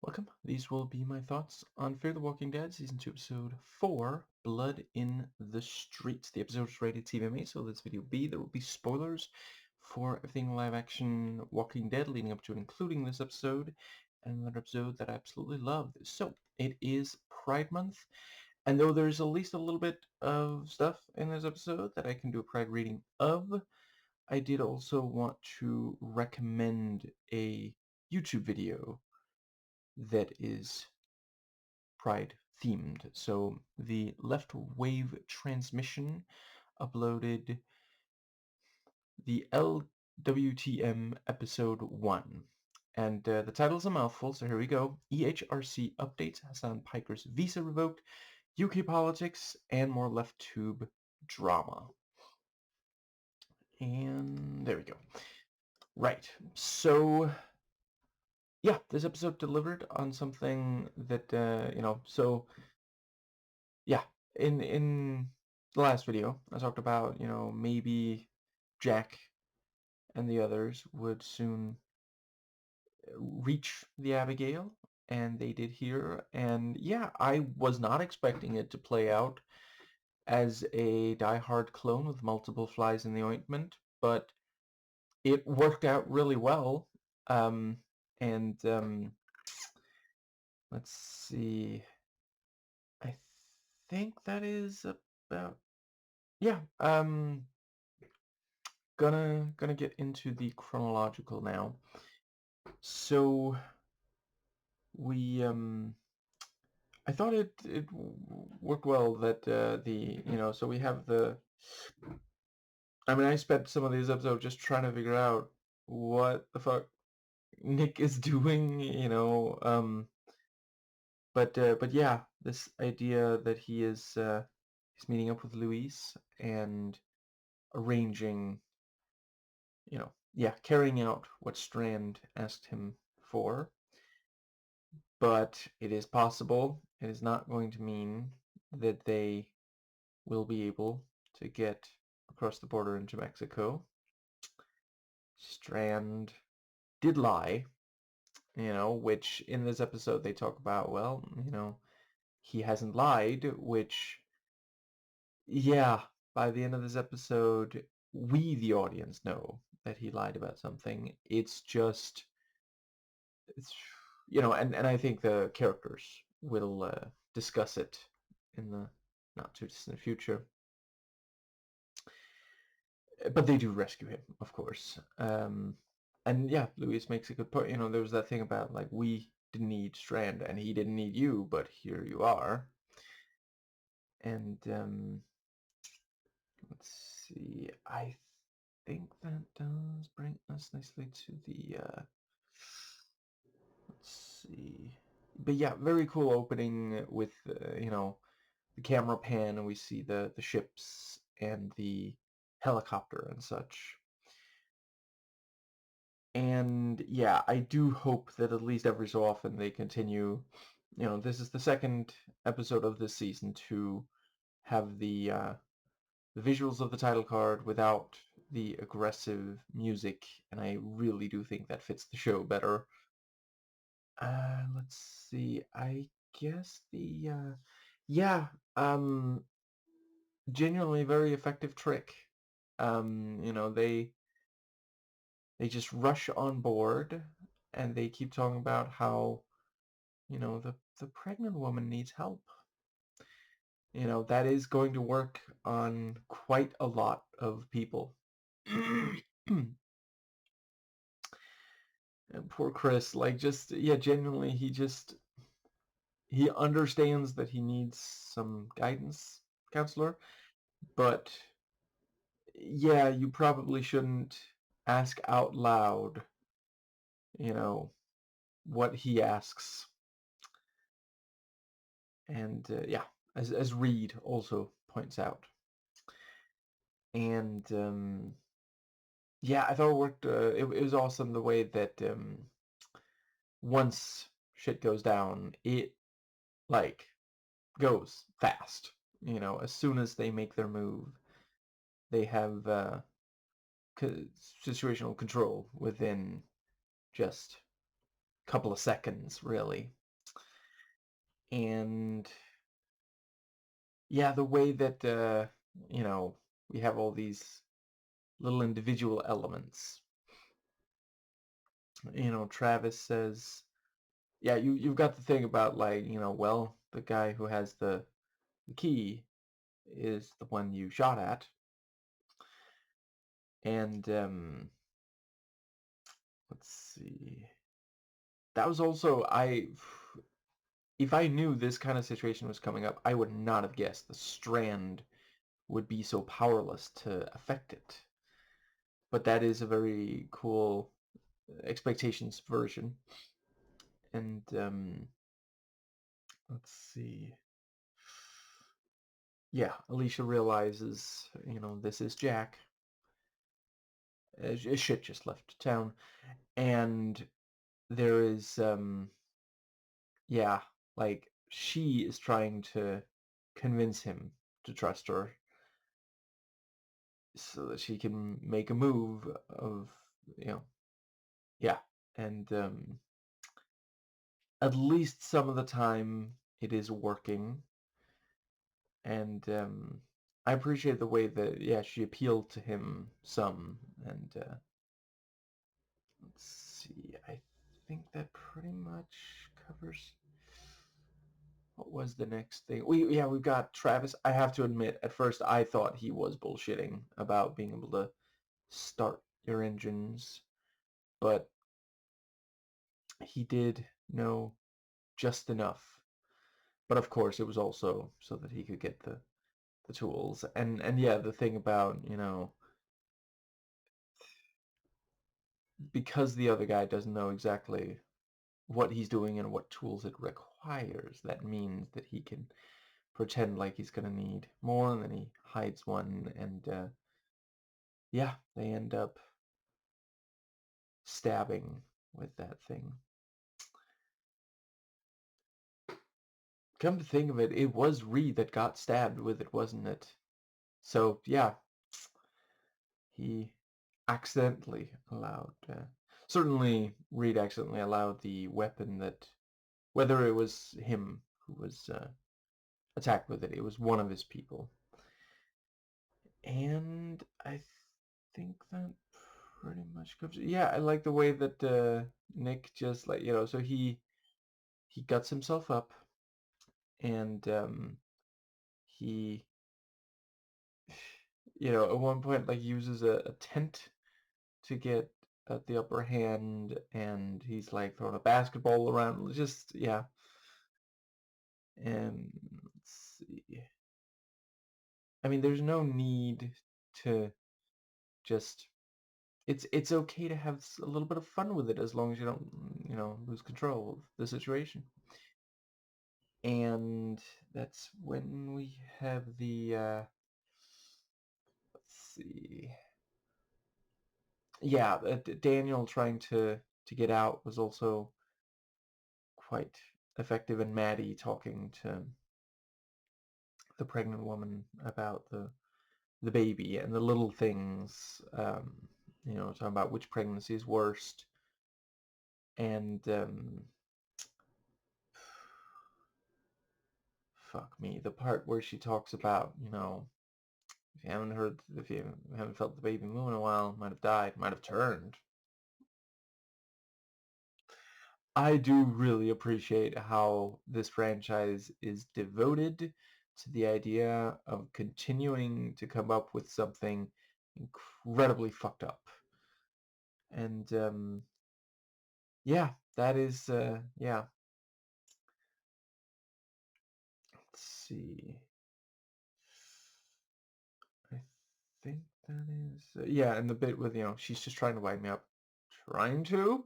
Welcome. These will be my thoughts on Fear the Walking Dead, Season 2, Episode 4, Blood in the Streets. The episode is rated TVMA, so this video B, there will be spoilers for everything live-action Walking Dead leading up to and including this episode, and another episode that I absolutely love. So, it is Pride Month, and though there's at least a little bit of stuff in this episode that I can do a Pride reading of, I did also want to recommend a YouTube video that is Pride themed. So the Left Wave Transmission uploaded the LWTM episode 1. And the title's a mouthful, so here we go. EHRC updates, Hassan Piker's visa revoked, UK politics, and more left tube drama. And there we go. Right, so yeah, this episode delivered on something that, so yeah, in the last video, I talked about, maybe Jack and the others would soon reach the Abigail, and they did here. And yeah, I was not expecting it to play out as a die-hard clone with multiple flies in the ointment, but it worked out really well. And let's see. I think that is about yeah. Gonna get into the chronological now. So we I thought it worked well that so we have I spent some of these episodes just trying to figure out what the fuck Nick is doing, but yeah, this idea that he's meeting up with Luis and arranging, carrying out what Strand asked him for. But it is possible. It is not going to mean that they will be able to get across the border into Mexico. Strand did lie, which in this episode they talk about, well, he hasn't lied, which, yeah, by the end of this episode, we, the audience, know that he lied about something. It's just, it's, and I think the characters will discuss it in the not too distant future. But they do rescue him, of course. And yeah, Luis makes a good point. There was that thing about, like, we didn't need Strand and he didn't need you, but here you are. And let's see. I think that does bring us nicely to the let's see. But yeah, very cool opening with the camera pan, and we see the ships and the helicopter and such. And yeah, I do hope that at least every so often they continue. This is the second episode of this season to have the visuals of the title card without the aggressive music, and I really do think that fits the show better. Let's see. I guess yeah, genuinely very effective trick. They just rush on board, and they keep talking about how, the pregnant woman needs help. That is going to work on quite a lot of people. And poor Chris, like, just, yeah, genuinely, he understands that he needs some guidance counselor, but yeah, you probably shouldn't ask out loud, you know, what he asks. And yeah, as Reed also points out. And yeah, I thought it worked. It was awesome the way that once shit goes down, it like goes fast. As soon as they make their move, they have situational control within just a couple of seconds, really. And yeah, the way that you know, we have all these little individual elements. You know, Travis says, yeah, you've got the thing about, like, you know, well, the guy who has the key is the one you shot at. And let's see. That was also, if I knew this kind of situation was coming up, I would not have guessed the strand would be so powerless to affect it. But that is a very cool expectations version. And let's see. Yeah, Alicia realizes, you know, this is Jack. Shit just left town. And there is, yeah, like, she is trying to convince him to trust her so that she can make a move of, you know, yeah. And at least some of the time it is working. And I appreciate the way that, yeah, she appealed to him some. And let's see, I think that pretty much covers. What was the next thing? We've got Travis. I have to admit, at first I thought he was bullshitting about being able to start your engines, but he did know just enough. But of course, it was also so that he could get the tools. And yeah, the thing about, you know, because the other guy doesn't know exactly what he's doing and what tools it requires, that means that he can pretend like he's gonna need more, and then he hides one. And yeah, they end up stabbing with that thing. Come to think of it, it was Reed that got stabbed with it, wasn't it? So yeah, he accidentally allowed. Certainly, Reed accidentally allowed the weapon that, whether it was him who was attacked with it, it was one of his people. And I think that pretty much covers it. Yeah, I like the way that Nick just, like, you know, so he guts himself up. And he, you know, at one point, like, uses a tent to get the upper hand, and he's like throwing a basketball around. Just, yeah. And let's see. I mean, there's no need to just. It's okay to have a little bit of fun with it as long as you don't, you know, lose control of the situation. And that's when we have the let's see. Yeah, Daniel trying to get out was also quite effective, and Maddie talking to the pregnant woman about the baby and the little things, you know, talking about which pregnancy is worst. And fuck me, the part where she talks about, you know, if you haven't felt the baby move in a while, might have died, might have turned. I do really appreciate how this franchise is devoted to the idea of continuing to come up with something incredibly fucked up. And yeah, that is yeah. Let's see. I think that is yeah, and the bit with, you know, she's just trying to wind me up. Trying to?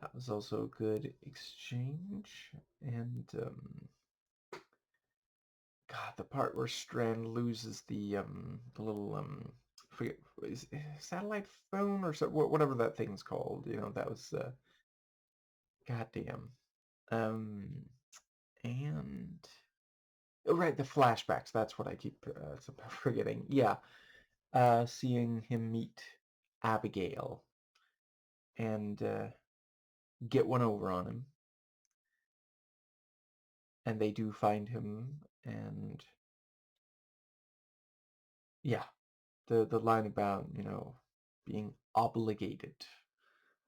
That was also a good exchange. And God, the part where Strand loses the little forget, satellite phone or so, whatever that thing's called. You know, that was goddamn. Um, and oh, right, the flashbacks. That's what I keep forgetting. Yeah, seeing him meet Abigail and get one over on him. and they do find him, and yeah, the line about, being obligated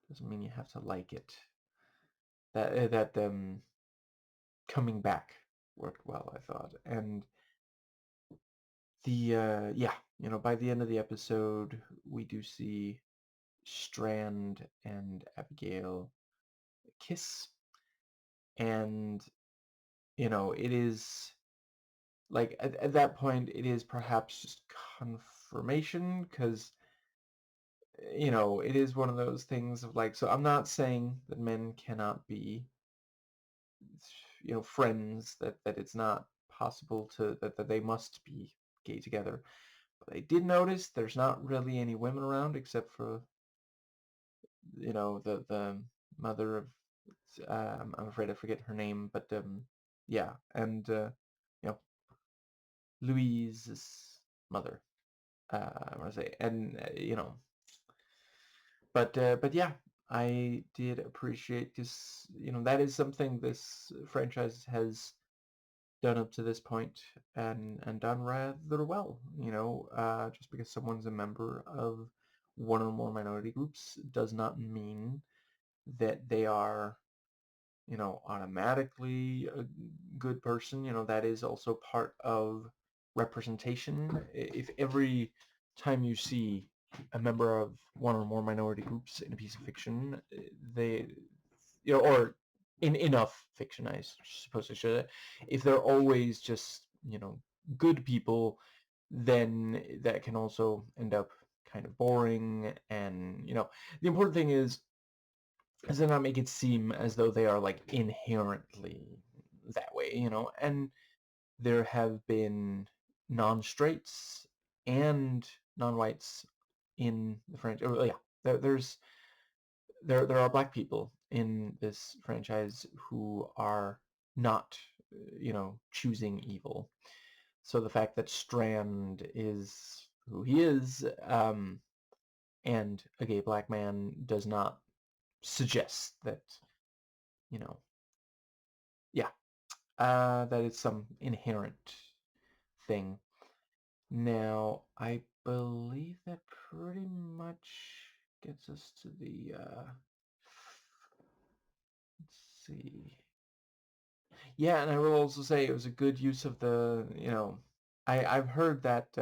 doesn't mean you have to like it. That coming back worked well, I thought. And the yeah, by the end of the episode, we do see Strand and Abigail kiss, and it is like at that point it is perhaps just confirmation, because it is one of those things of like, so I'm not saying that men cannot be friends, that it's not possible that they must be gay together. But I did notice there's not really any women around except for the mother of, I'm afraid I forget her name, but yeah, and you know Louise's mother, I want to say, and but yeah, I did appreciate, because that is something this franchise has done up to this point, and done rather well. Just because someone's a member of one or more minority groups does not mean that they are automatically a good person. That is also part of representation. If every time you see a member of one or more minority groups in a piece of fiction, they, or in enough fiction, I suppose I should, if they're always just, good people, then that can also end up kind of boring. And, the important thing is to not make it seem as though they are like inherently that way, and there have been non-straights and non-whites in the franchise. Yeah, there are black people in this franchise who are not, choosing evil. So the fact that Strand is who he is, and a gay black man, does not suggest that, you know, yeah, that it's some inherent thing. Now, I believe that pretty much gets us to the, let's see. Yeah, and I will also say it was a good use of the, I've heard that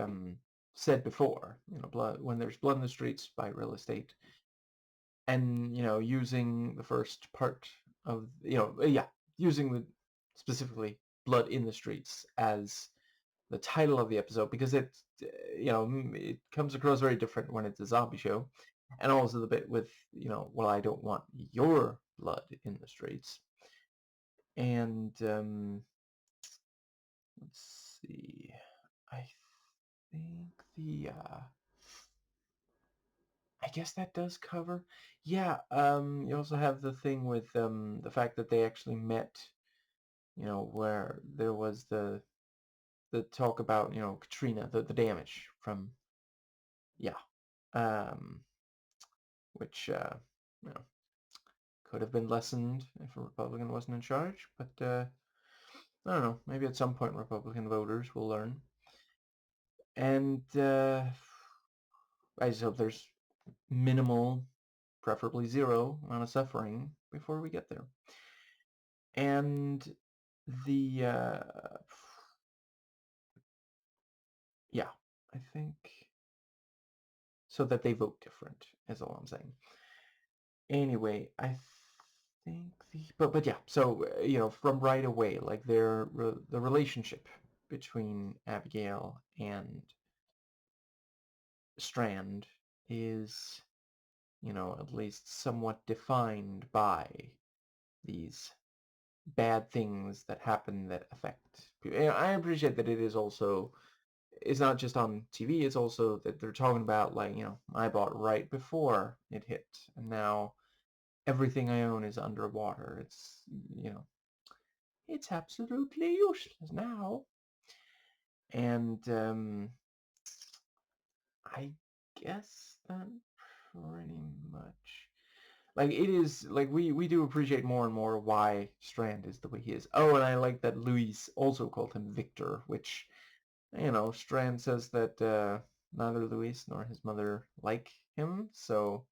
said before, blood, when there's blood in the streets by real estate, and, using the first part of, yeah, using the specifically blood in the streets as the title of the episode, because it comes across very different when it's a zombie show, and also the bit with, well, I don't want your blood in the streets. And let's see, I think I guess that does cover. Yeah, you also have the thing with the fact that they actually met, where there was the talk about, Katrina, the damage from, yeah, um, which, you know, could have been lessened if a Republican wasn't in charge, but I don't know, maybe at some point Republican voters will learn. And I just hope there's minimal, preferably zero, amount of suffering before we get there. And the, yeah, I think, so that they vote different is all I'm saying. Anyway, I think but yeah, so from right away, like the relationship between Abigail and Strand is, at least somewhat defined by these bad things that happen that affect people. And I appreciate that it is also, it's not just on TV, it's also that they're talking about, like, I bought right before it hit, and now everything I own is underwater. It's, it's absolutely useless now. And I guess that pretty much. like it is like we do appreciate more and more why Strand is the way he is. Oh, and I like that Luis also called him Victor, which, Strand says that neither Luis nor his mother like him, so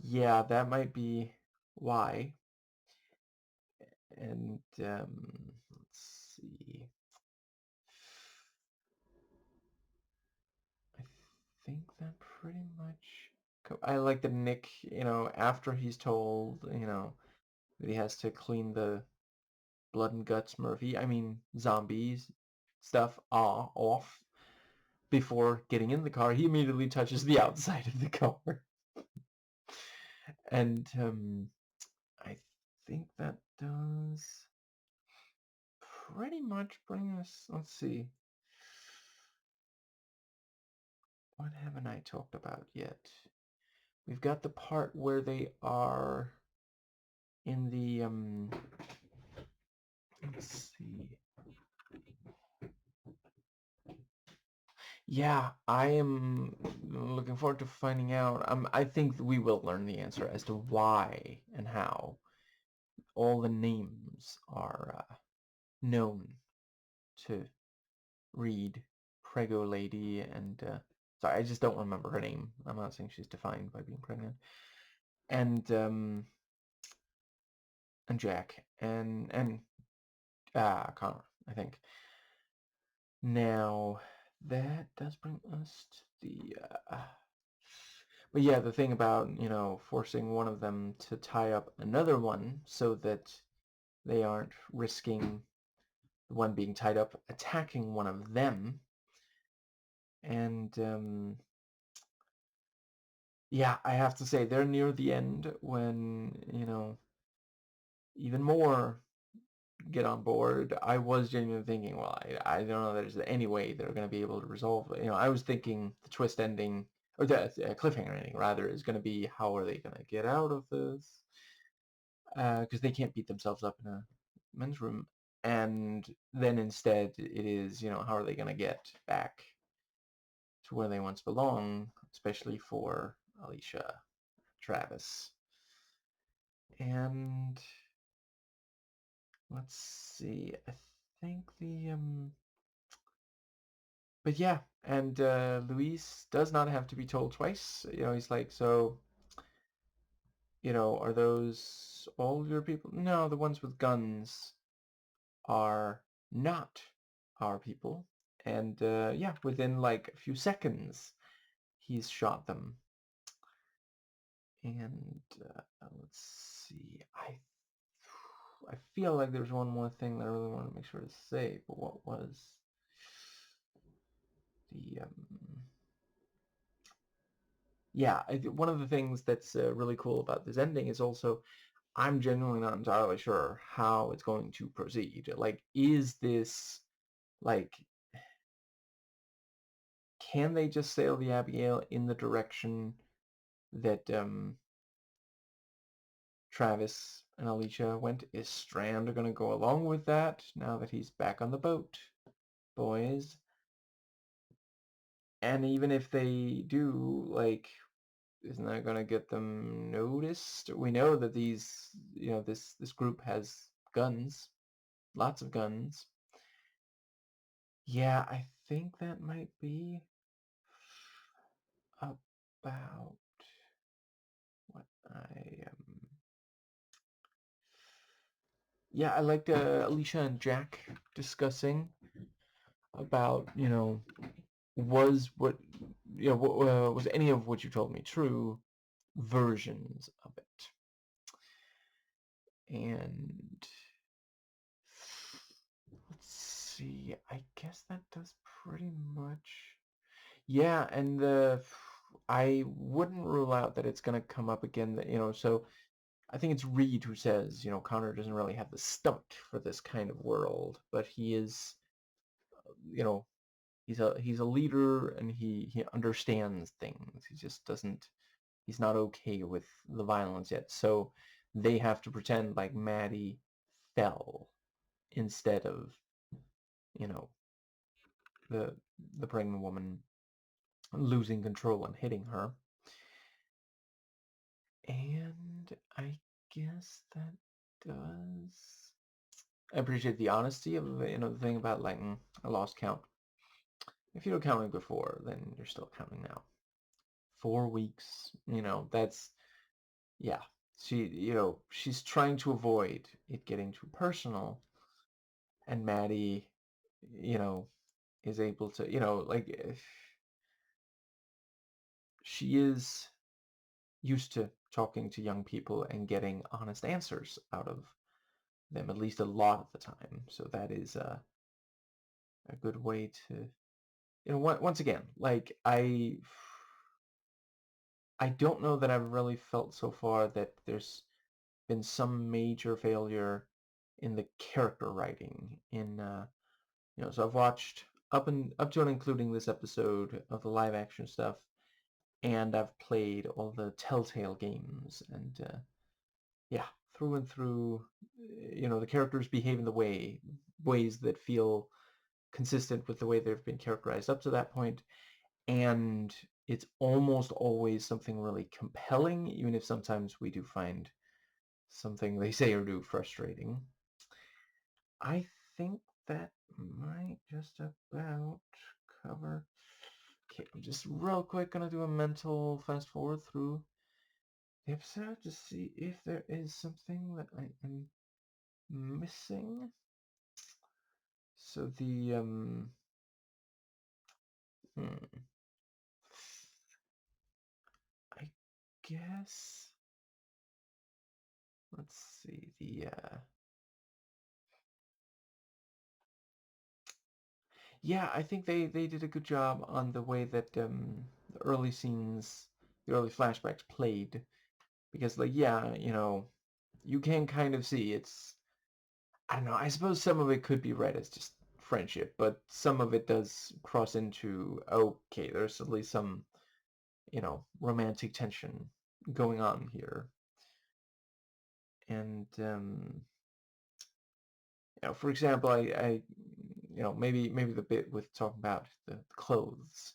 yeah, that might be why. And let's see. I think that pretty much. I like that Nick, after he's told, that he has to clean the blood and guts Murphy, I mean zombies stuff off before getting in the car, he immediately touches the outside of the car. And I think that does pretty much bring us, let's see, what haven't I talked about yet? We've got the part where they are in the, let's see. Yeah, I am looking forward to finding out. I think we will learn the answer as to why and how all the names are known to Reed, Prego Lady, and sorry, I just don't remember her name. I'm not saying she's defined by being pregnant. And Jack and Connor, I think. Now that does bring us to the but yeah, the thing about, forcing one of them to tie up another one so that they aren't risking the one being tied up attacking one of them. And yeah, I have to say they're near the end when, even more get on board. I was genuinely thinking, well, I don't know there's any way they're going to be able to resolve it. I was thinking the twist ending, or the cliffhanger ending, rather, is going to be how are they going to get out of this? Because they can't beat themselves up in a men's room. And then instead it is, how are they going to get back to where they once belong, especially for Alicia, Travis. And let's see, I think but yeah, and Luis does not have to be told twice. He's like, so, are those all your people? No, the ones with guns are not our people. And yeah, within like a few seconds, he's shot them. And let's see, I feel like there's one more thing that I really want to make sure to say, but what was the yeah, one of the things that's really cool about this ending is also I'm genuinely not entirely sure how it's going to proceed. Like, is this, like, can they just sail the Abigail in the direction that Travis and Alicia went? Is Strand going to go along with that now that he's back on the boat, boys? And even if they do, like, isn't that going to get them noticed? We know that this group has guns, lots of guns. Yeah, I think that might be about what I yeah, I liked Alicia and Jack discussing about, was what was any of what you told me true versions of it. And let's see, I guess that does pretty much. Yeah, and I wouldn't rule out that it's going to come up again, that, so I think it's Reed who says, Connor doesn't really have the stomach for this kind of world, but he is, you know, he's a leader and he understands things. He just doesn't, he's not okay with the violence yet. So they have to pretend like Maddie fell instead of, you know, the the pregnant woman losing control and hitting her. And I guess that does. I appreciate the honesty of the thing about like I lost count. If you were counting before, then you're still counting now. 4 weeks, that's yeah. She's trying to avoid it getting too personal, and Maddie, you know, is able to, like she is used to talking to young people and getting honest answers out of them, at least a lot of the time. So that is a good way to, once again, like I don't know that I've really felt so far that there's been some major failure in the character writing in so I've watched up to and including this episode of the live action stuff, and I've played all the Telltale games, and yeah, through and through, the characters behave in the ways that feel consistent with the way they've been characterized up to that point, and it's almost always something really compelling, even if sometimes we do find something they say or do frustrating. I think that might just about cover. Okay, I'm just real quick gonna do a mental fast forward through the episode to see if there is something that I am missing. So hmm, I guess, let's see, yeah, I think they did a good job on the way that the early scenes, the early flashbacks played, because like, yeah, you can kind of see it's, I don't know, I suppose some of it could be read as just friendship, but some of it does cross into, okay, there's at least some, romantic tension going on here. And for example, I maybe the bit with talking about the clothes,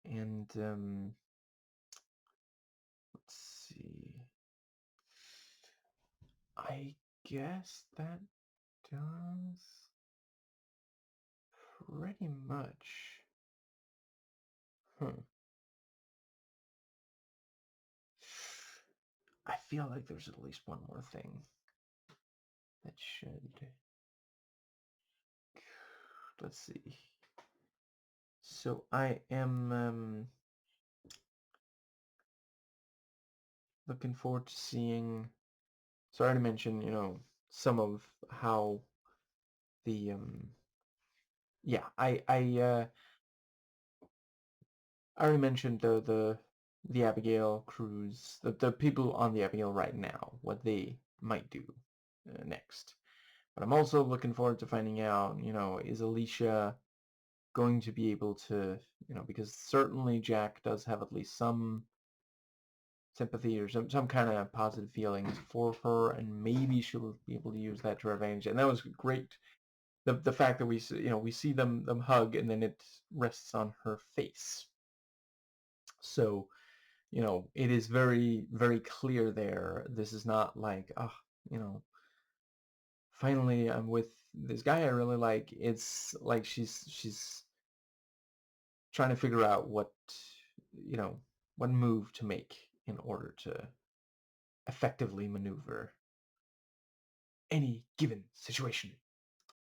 and let's see, I guess that does pretty much. Hmm. I feel like there's at least one more thing that should. Let's see. So I am looking forward to seeing. So I already mentioned, some of how the yeah, I already mentioned the Abigail crews, the people on the Abigail right now, what they might do next. But I'm also looking forward to finding out, is Alicia going to be able to, because certainly Jack does have at least some sympathy or some kind of positive feelings for her, and maybe she'll be able to use that to her advantage. And that was great. The fact that we see them hug, and then it rests on her face. So, it is very, very clear there. This is not like, finally I'm with this guy I really like. It's like she's trying to figure out you know, what move to make in order to effectively maneuver any given situation.